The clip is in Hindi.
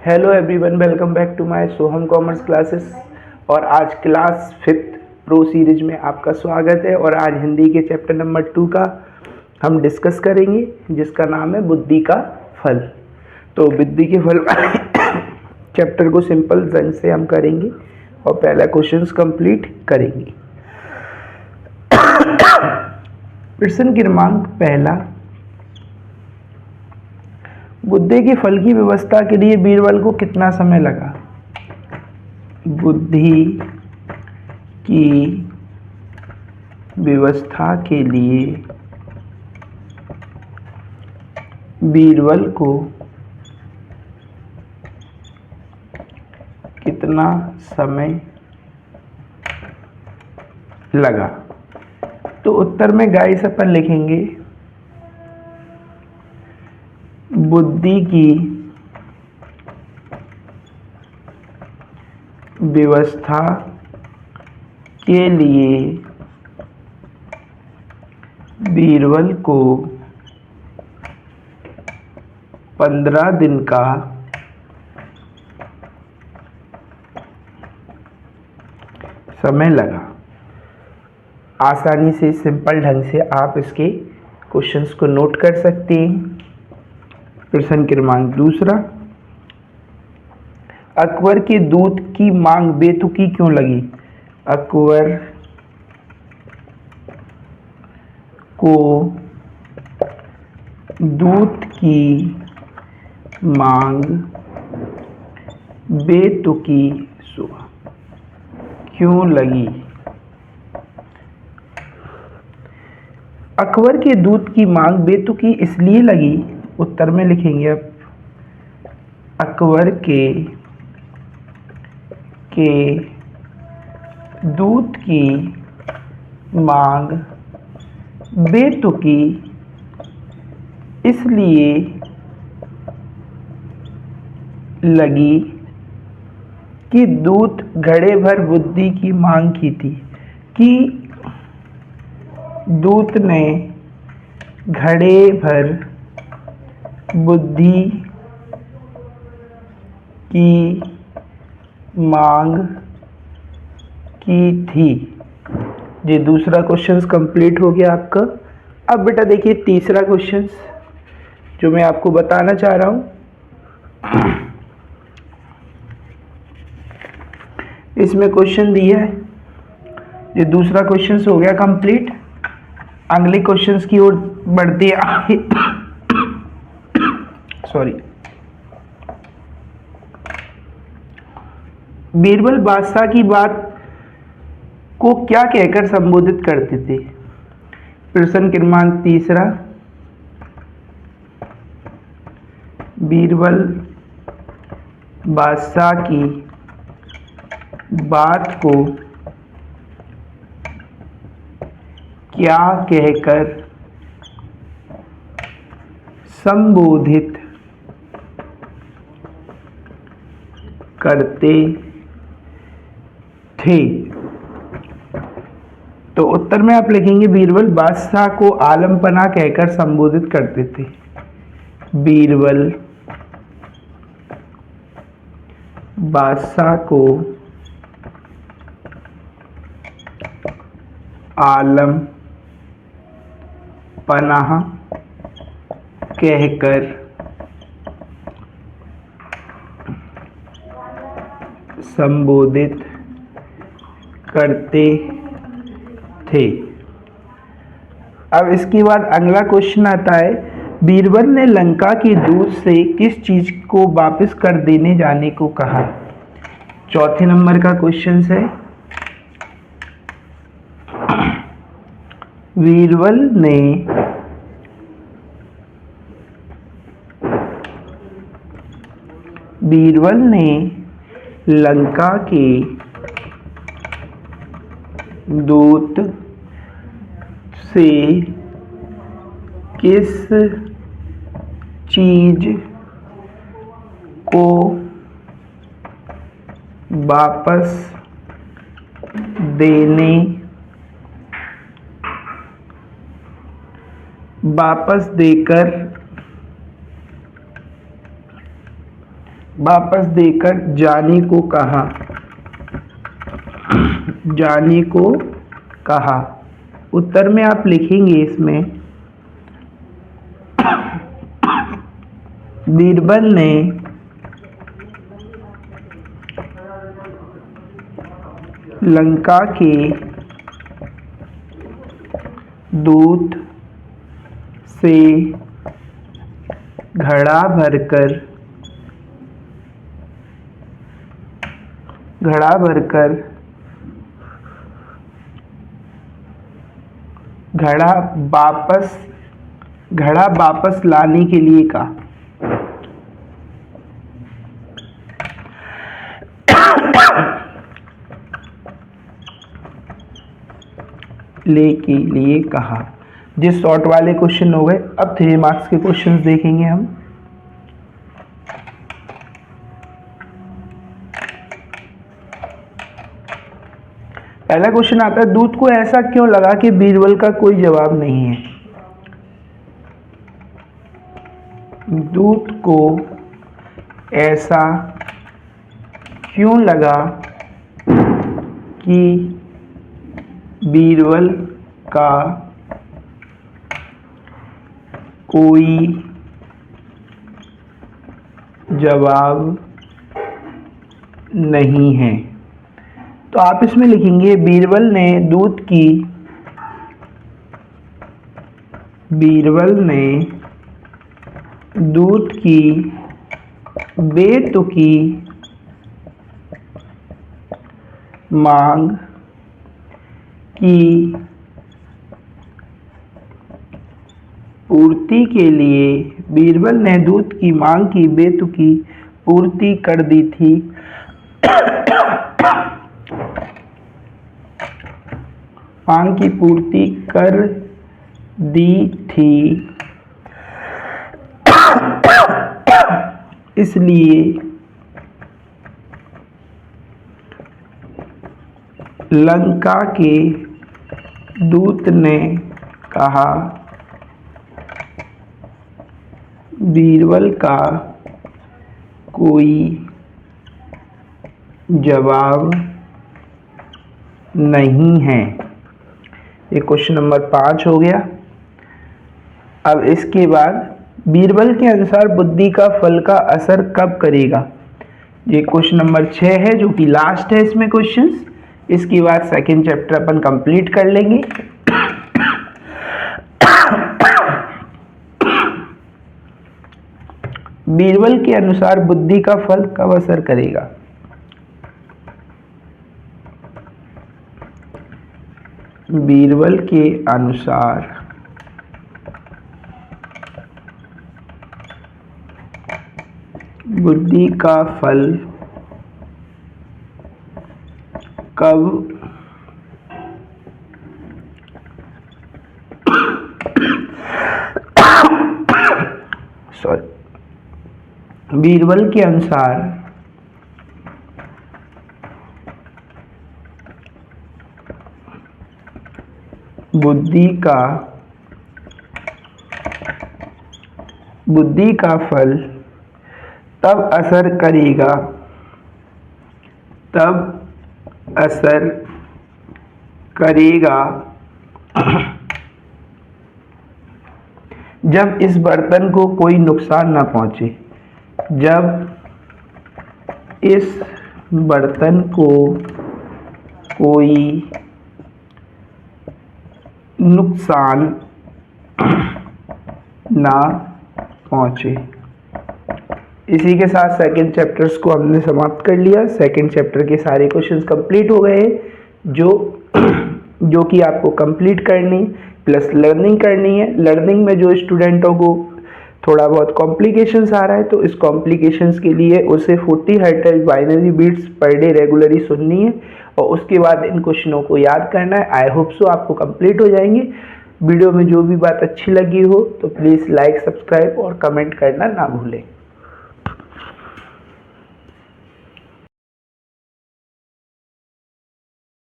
Hello everyone, welcome back to my Soham commerce classes. और आज क्लास 5th प्रो सीरीज में आपका स्वागत है। और आज हिंदी के चैप्टर नंबर 2 का हम डिस्कस करेंगे, जिसका नाम है बुद्धि का फल। तो बुद्धि के फल चैप्टर को सिंपल ढंग से हम करेंगे और पहला क्वेश्चंस कंप्लीट करेंगे। प्रश्न क्रमांक पहला, बुद्धि के फल की व्यवस्था के लिए बीरबल को कितना समय लगा? बुद्धि की व्यवस्था के लिए बीरबल को कितना समय लगा? तो उत्तर में गाइस अपन लिखेंगे बुद्धि की व्यवस्था के लिए बीरबल को 15 दिन का समय लगा। आसानी से सिंपल ढंग से आप इसके क्वेश्चंस को नोट कर सकते हैं। प्रश्न क्रमांक दूसरा, अकबर के दूध की मांग बेतुकी क्यों लगी? अकबर को दूध की मांग बेतुकी क्यों लगी? अकबर के दूध की मांग बेतुकी इसलिए लगी, उत्तर में लिखेंगे अब अकबर के दूध की मांग बेतुकी इसलिए लगी कि दूत घड़े भर बुद्धि की मांग की थी, कि दूत ने घड़े भर बुद्धि की मांग की थी। ये दूसरा क्वेश्चन कंप्लीट हो गया आपका। अब बेटा देखिए तीसरा क्वेश्चन जो मैं आपको बताना चाह रहा हूं। इसमें क्वेश्चन दिया है, ये दूसरा क्वेश्चन हो गया कंप्लीट। अगले क्वेश्चंस की ओर बढ़ते आगे। सॉरी। बीरबल बादशाह की बात को क्या कहकर संबोधित करते थे? प्रश्न क्रमांक तीसरा, बीरबल बादशाह की बात को क्या कहकर संबोधित करते थे? तो उत्तर में आप लिखेंगे बीरबल बादशाह को आलमपना कहकर संबोधित करते थे। बीरबल बादशाह को आलमपना कहकर संबोधित करते थे। अब इसके बाद अगला क्वेश्चन आता है, बीरबल ने लंका के दूत से किस चीज को वापस कर देने जाने को कहा? चौथे नंबर का क्वेश्चन है, बीरबल ने लंका के दूत से किस चीज को वापस देकर वापस देकर जाने को कहा, जाने को कहा। उत्तर में आप लिखेंगे इसमें बीरबल ने लंका के दूत से घड़ा भरकर घड़ा वापस लाने के लिए कहा। ले के लिए कहा। ये शॉर्ट वाले क्वेश्चन हो गए। अब 3 मार्क्स के क्वेश्चंस देखेंगे हम। पहला क्वेश्चन आता है, दूत को ऐसा क्यों लगा कि बीरबल का कोई जवाब नहीं है। दूत को ऐसा क्यों लगा कि बीरबल का कोई जवाब नहीं है। तो आप इसमें लिखेंगे बीरबल ने दूत की बेतुकी मांग की पूर्ति के लिए बीरबल ने दूत की मांग की बेतुकी पूर्ति कर दी थी। मांग की पूर्ति कर दी थी, इसलिए लंका के दूत ने कहा बीरबल का कोई जवाब नहीं है। ये क्वेश्चन नंबर 5 हो गया। अब इसके बाद बीरबल के अनुसार बुद्धि का फल का असर कब करेगा। ये क्वेश्चन नंबर 6 है, जो कि लास्ट है इसमें क्वेश्चंस। इसके बाद सेकंड चैप्टर अपन कंप्लीट कर लेंगे। बीरबल के अनुसार बुद्धि का फल कब असर करेगा। बीरबल के अनुसार बुद्धि का फल कब बीरबल के अनुसार बुद्धि का फल तब असर करेगा जब इस बर्तन को कोई नुकसान ना पहुंचे। जब इस बर्तन को कोई नुकसान ना पहुंचे। इसी के साथ सेकंड चैप्टर्स को हमने समाप्त कर लिया। सेकंड चैप्टर के सारे क्वेश्चंस कंप्लीट हो गए, जो कि आपको कंप्लीट करनी प्लस लर्निंग करनी है। लर्निंग में जो स्टूडेंटों को थोड़ा बहुत कॉम्प्लिकेशंस आ रहा है, तो इस कॉम्प्लिकेशंस के लिए उसे 40 hertz binary beats per day regularly सुननी है और उसके बाद इन क्वेश्चनों को याद करना है। आई होप सो आपको कंप्लीट हो जाएंगे। वीडियो में जो भी बात अच्छी लगी हो तो प्लीज़ लाइक, सब्सक्राइब और कमेंट करना ना भूलें।